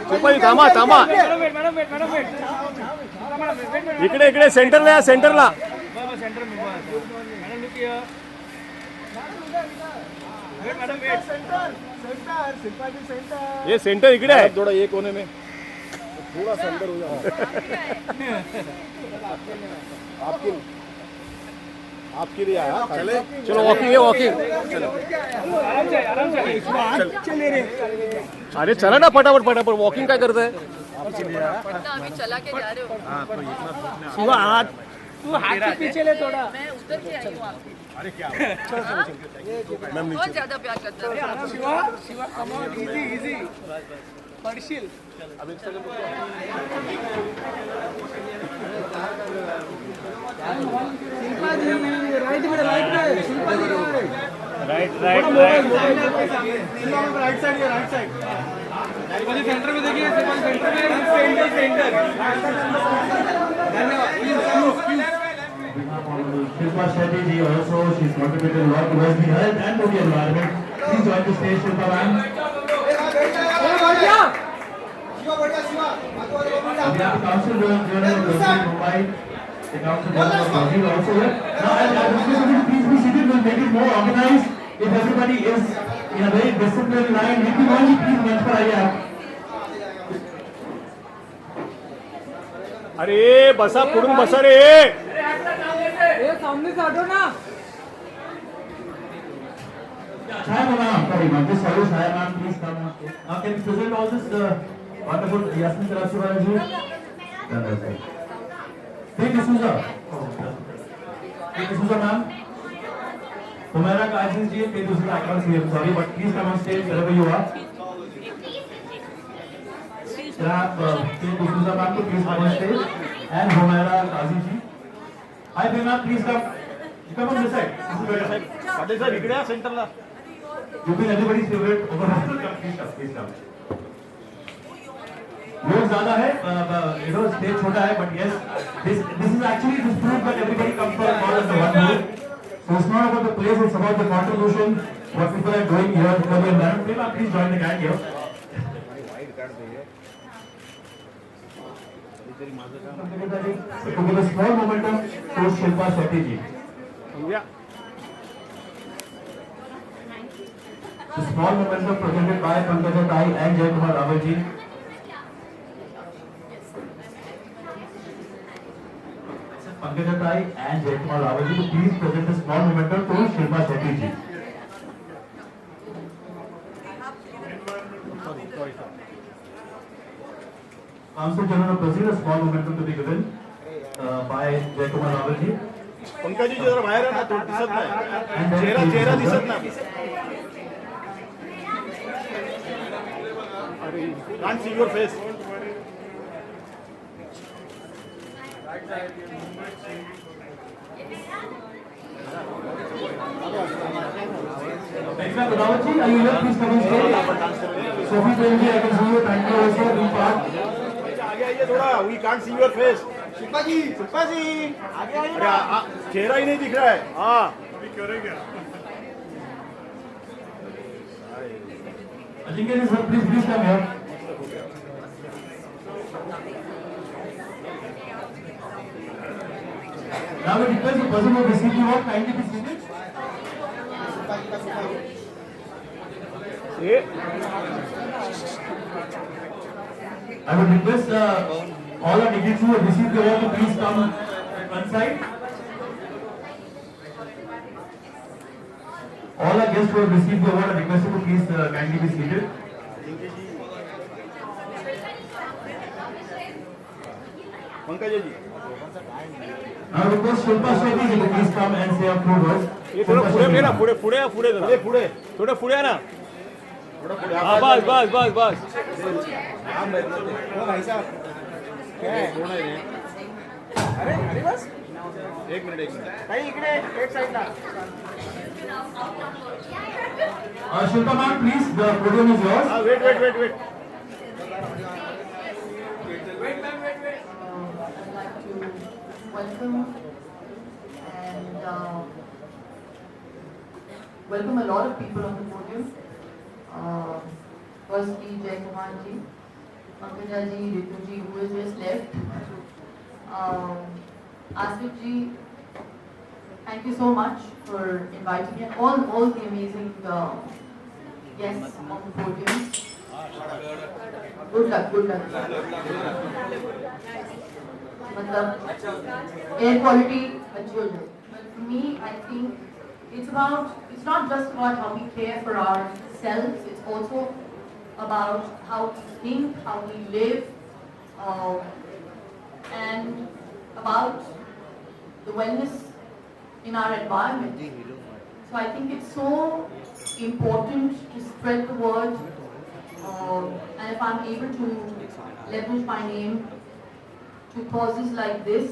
शिल्पाजी थांबा थांबा. इकडे इकडे सेंटरला या सेंटरला. ये सेंटर इकडे आहे. थोड़ा ये कोने में थोड़ा सा अंदर हो जाओ. आपके आपके लिए आया. चले चलो वॉकिंग है वॉकिंग. अरे चला ना फटाफट फटाफट. वॉकिंग काय करताय? अभी चला के जा रहे हो. शिवा हाथ तू हाथ के पीछे ले थोड़ा. मैं उतर के आई हूँ आपकी. अरे क्या बहुत ज्यादा प्यार करता है. Shiva Shiva come on easy easy पडशील. शिल्पा जी राइट में Shilpa ji right right right side ये right side. Shilpa ji centre में देखिए. शिल्पा जी सेंटर में सेंटर. धन्यवाद. Shilpa Shetty ji also, she's contributed a lot towards the health and to the environment. Please join the stage, Shilpa ma'am. We have the council journal of Mumbai. The council journal of Mumbai also here. Now, I'll request you to please be seated. We'll make it more organized. If everybody is in a very disciplined line, we can only please मंच पर आइए आप. अरे बसा पुढून बसा रे. सामने से हटो ना. Chaya ma'am, sorry ma'am, just hello Chaya ma'am, please come on stage. Now can you present all this wonderful Yasmin Taraswara ji? Hey D'Souza. Hey D'Souza ma'am. Humaira Kaziz ji, hey D'Souza, I can't see him, sorry, but please come on stage wherever you are. Sir, hey D'Souza ma'am, please come on stage. And Humaira Kaziz ji. Hi Bhima, please come. You come on this side. This is better. अरे sir इकडे सेंटरला. You've been everybody's favorite over here. Please come. लोग ज़्यादा है, stage छोटा है, but yes, this is actually this proof that everybody comes for a cause as a one group. So it's not about the place, it's about the contribution, what people are doing here for the environment. Please join the gang here. To give a small momentum to Shilpa Shetty ji. The small momentum presented by Pankaja Tai and Jaykumar Rawal ji. Pankaja Tai and Jaykumar Rawal ji to please present a small momentum to Shilpa Shetty ji. Council General President, a small momentum to be given by Jaykumar Rawal ji. पंकजी जरा बाहेर आहे ना. तो दिसत नाही. चेहरा दिसत नाही. Can't see your face. Next up, Rawal ji, are you here? Please come on stage. Sophie Prem ji, I can see you. Thank you also. Be part. आगे आइए थोड़ा. We can't see your face. Shilpa जी आगे आइए. अरे चेहरा ही नहीं दिख रहा है. हाँ. Ajinkya ji, sir, please come here. Now we request the person who received the award kindly be seated. I would request all our dignitaries who have received the award to please come one side. All our guests who have received the award are requested to please kindly be seated. Pankaja ji. Now request Shilpa Shetty ji to please come and say a few words. हे थोडं पुढे घे ना. पुढे पुढे पुढे जरा. पुढे थोडं पुढे ना. थोड़ा पुढे. हाँ बस बस बस बस. भाई साहब क्या है. अरे बस एक मिनिट भाई इकडे एक साइडला. Shilpa ma'am, please, the podium is yours. Wait Welcome and welcome a lot of people on the podium. firstly Jai Kumar ji, Pankaja ji, Ritu ji, who has just left. Asif ji, thank you so much for inviting me, and all the amazing guests on the podium. Good luck, good luck. Air quality अच्छी हो जाए. But for me, I think it's not just about how we care for ourselves. It's also about how we think, how we live, and about the wellness in our environment. So I think it's so important to spread the word, and if I'm able to leverage my name to causes like this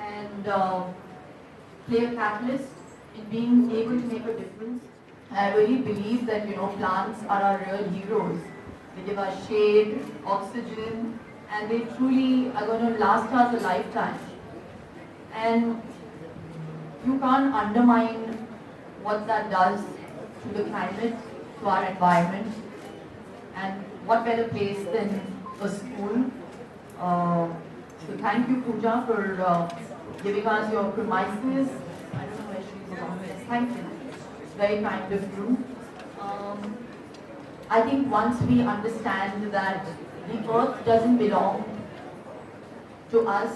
and play a catalyst in being able to make a difference. I really believe that plants are our real heroes. They give us shade, oxygen, and they truly are going to last us a lifetime. And you can't undermine what that does to the climate, to our environment. And what better place than a school? So thank you, Pooja, for giving us your premises. I don't know where she's from. Thank you. It's very kind of you. I think once we understand that the earth doesn't belong to us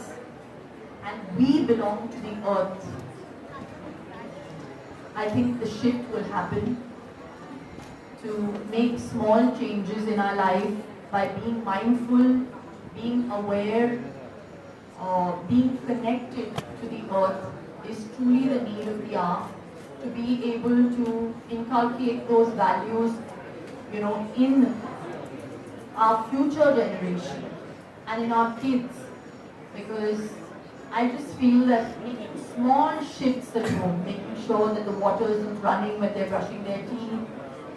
and we belong to the earth, I think the shift will happen to make small changes in our life by being mindful, being aware, being connected to the earth is truly the need of the hour. To be able to inculcate those values, in our future generation and in our kids, because I just feel that making small shifts at home, making sure that the water isn't running when they're brushing their teeth,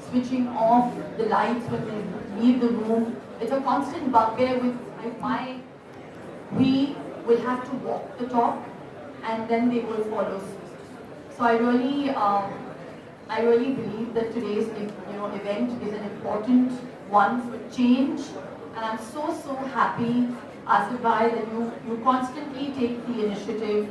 switching off the lights when they leave the room, it's a constant bugbear with we will have to walk the talk and then they will follow suit. So I really believe that today's event is an important one for change, and I'm so happy, Asif bhai, that you constantly take the initiative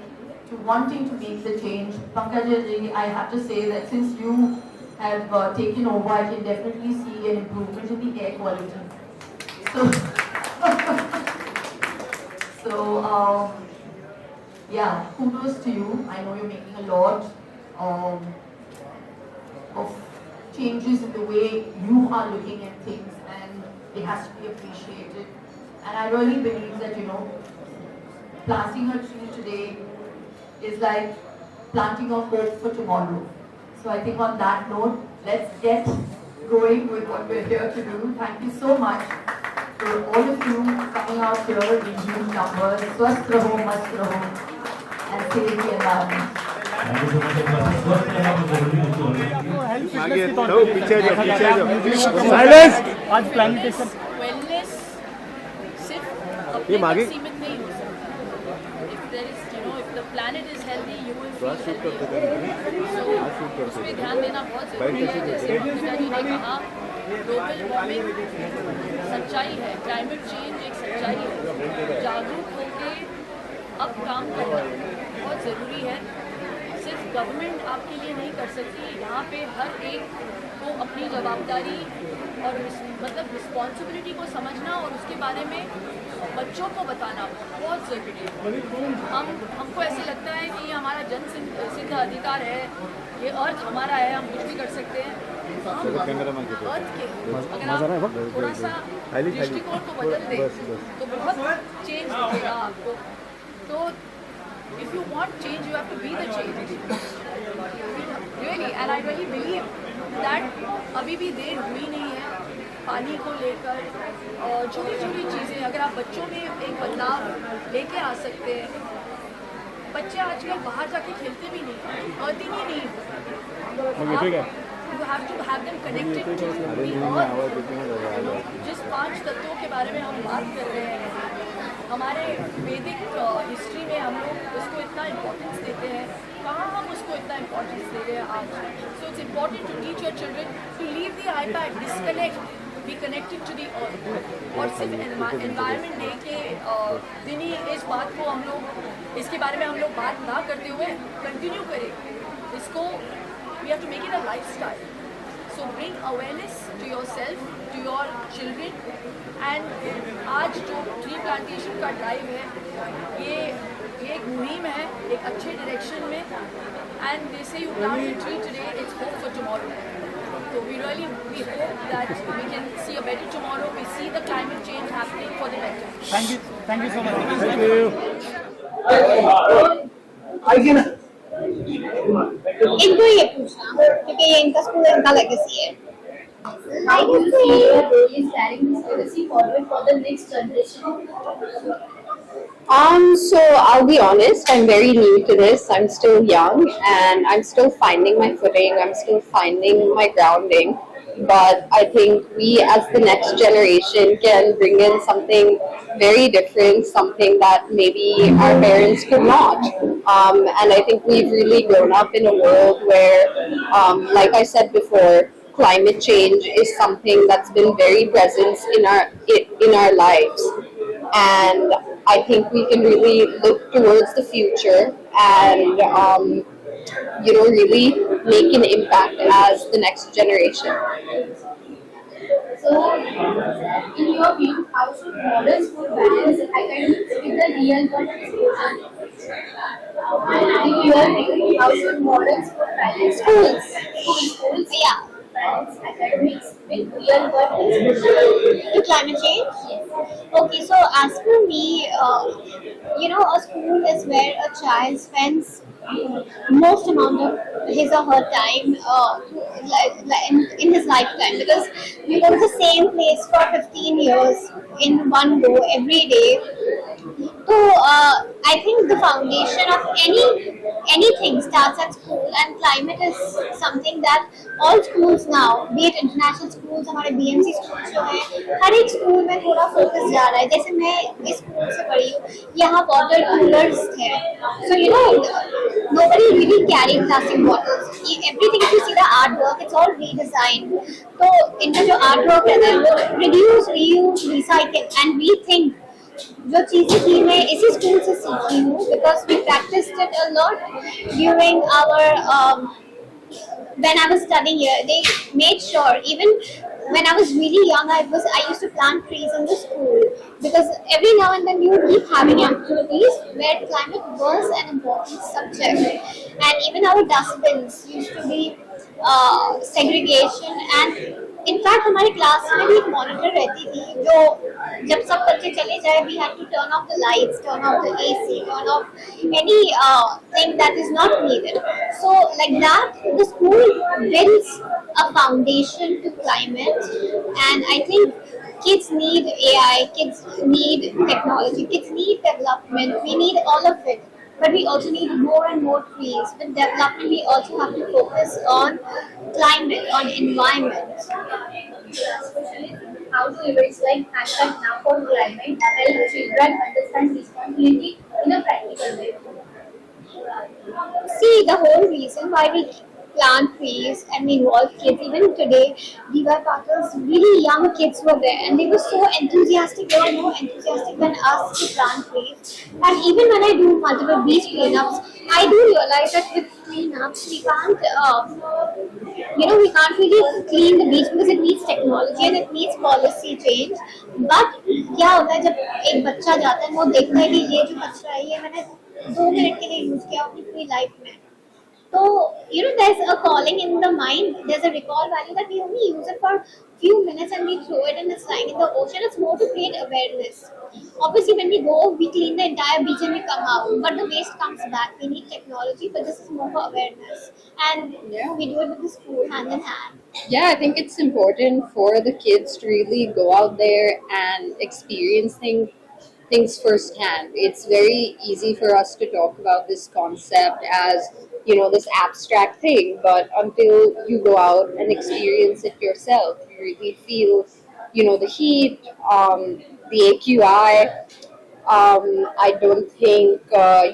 to wanting to make the change. Pankaja ji, I have to say that since you have taken over, I can definitely see an improvement in the air quality. So, yeah, kudos to you. I know you're making a lot of changes in the way you are looking at things, and it has to be appreciated. And I really believe that, planting a tree today is like planting a hope for tomorrow. So I think on that note, let's get going with what we're here to do. Thank you so much for all of you coming out here in huge numbers. Swasth raho, mast raho, and save the environment. Thank you so much. पीछे silence. आज प्लानिटेशन Wellness सिर्फ अपने तक सीमित नहीं हो सकता. If there is, if the planet is healthy, you will feel healthy. So उसमें ध्यान देना बहुत जरूरी है. जैसे पूजा जी ने कहा, ग्लोबल वार्मिंग सच्चाई है, क्लाइमेट चेंज एक सच्चाई है. जागरूक होकर अब काम करना बहुत ज़रूरी है. सिर्फ गवर्नमेंट आपके लिए नहीं कर सकती. यहाँ पे हर एक को अपनी जवाबदारी और रिस्पॉन्सिबिलिटी को समझना और उसके बारे में बच्चों को बताना बहुत ज़रूरी है. हमको ऐसे लगता है कि ये हमारा जन सिद्ध अधिकार है, ये अर्थ हमारा है, हम कुछ भी कर सकते हैं. अर्थ के अगर आप थोड़ा सा दृष्टिकोण को बदल दें तो बहुत चेंज दिखेगा आपको. तो if you want change, you have to be the change. Really, and I really believe that अभी भी देर हुई नहीं है. पानी को लेकर छोटी छोटी चीज़ें अगर आप बच्चों में एक बदलाव लेके आ सकते हैं. बच्चे आजकल बाहर जाके खेलते भी नहीं, अर्थ ही नहीं. You have to have them connected to the earth. जिस 5 तत्वों के बारे में हम बात कर रहे हैं, हमारे वैदिक हिस्ट्री में हम लोग उसको इतना इम्पोर्टेंस देते हैं. कहाँ हम उसको इतना इम्पोर्टेंस दे रहे हैं आज. So it's important to teach your children to leave the iPad, disconnect, be connected to the earth. और सिर्फ environment day के दिन ही इस बात को हम लोग इसके बारे में हम लोग बात ना करते हुए कंटिन्यू करें इसको. We have to make it a lifestyle. So bring awareness to yourself, to your children, and आज जो tree plantation का drive है ये एक मुहिम है एक अच्छे direction में, and they say you plant a tree today, it's hope for tomorrow. So we hope that we can see a better tomorrow. We see the climate change happening for the better. Thank you so much. Thank you. इनको ये पूछना क्योंकि ये इनका school इनका legacy है. How do you see your role in carrying this legacy forward for the next generation? So I'll be honest, I'm very new to this. I'm still young and I'm still finding my footing. I'm still finding my grounding. But I think we as the next generation can bring in something very different, something that maybe our parents could not. And I think we've really grown up in a world where, like I said before, climate change is something that's been very present in our lives. And I think we can really look towards the future and really make an impact as the next generation. So, in your view, how should modern school balance academics with the real world education? In your view, how should modern school balance schools balance academics with real world education? The climate change? Yes. Okay, so as for me, a school is where a child spends most amount of his or her time in his lifetime, because we go to the same place for 15 years in one go every day. So I think the foundation of anything starts at school, and climate is something that all schools now, be it international schools, हमारे BMC schools जो हैं, हर एक school में थोड़ा focus जा रहा है. जैसे मैं इस स्कूल से पढ़ी हूँ, यहाँ वाटर कूलर्स थे, so nobody really carried plastic bottles. Everything, if you see the artwork, it's all redesigned. तो इनका जो artwork रहता है वो reduce, reuse, recycle, and we think जो चीजें थी मैं इसी स्कूल से सीखी हूँ, because we practiced it a lot during our when I was studying here. They made sure, even when I was really young, I used to plant trees in the school, because every now and then we would keep having activities where climate was an important subject, and even our dustbins used to be segregation. And in fact हमारे class में भी एक monitor रहती थी जो जब सब बच्चे चले जाए, we had to turn off the lights, turn off the AC, turn off any thing that is not needed. So like that, the school builds a foundation to climate, and I think kids need AI, kids need technology, kids need development. We need all of it. But we also need more and more trees. With development, we also have to focus on climate, on environment. Especially, how do events like #Now for Climate help children understand responsibility in a practical way? See, the whole reason why we plant trees and we involve kids, even today, DY Patil's really young kids were there, and they were so enthusiastic. They were more enthusiastic than us to plant trees. And even when I do multiple beach cleanups, I do realize that with cleanups, we can't really clean the beach because it needs technology and it needs policy change. But क्या होता है जब एक बच्चा जाता है, वो देखता है कि ये जो कचरा है ये मैंने 2 मिनट के लिए यूज किया अपनी पूरी लाइफ में. So, there's a calling in the mind, there's a recall value that we only use it for few minutes and we throw it and it's lying in the ocean. It's more to create awareness. Obviously, when we go, we clean the entire beach and we come out, but the waste comes back. We need technology, but this is more for awareness. And we do it with the school, hand in hand. Yeah, I think it's important for the kids to really go out there and experience things firsthand. It's very easy for us to talk about this concept as this abstract thing, but until you go out and experience it yourself, you really feel the heat, the AQI. I don't think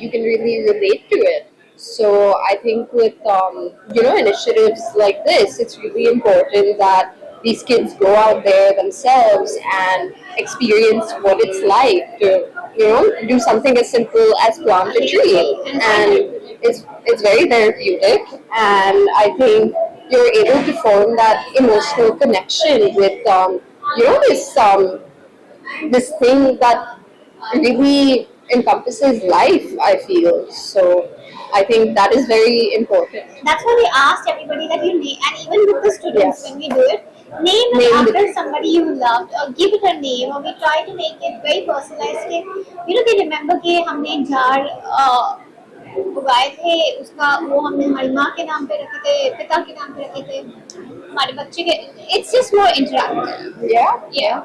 you can really relate to it. So I think with initiatives like this, it's really important that these kids go out there themselves and experience what it's like to, do something as simple as plant a tree. And it's very therapeutic, and I think you're able to form that emotional connection with, this thing that really encompasses life, I feel. So I think that is very important. That's why we asked everybody that you name, and even with the students, Yes. when we do it, name it after somebody you loved, or give it a name, or we try to make it very personalized. They remember कि हमने झाड़ उगाए थे, उसका वो हमने हमारी माँ के नाम पे रखे थे, पिता के नाम पे रखे थे, हमारे बच्चे के. It's just more interactive. Yeah.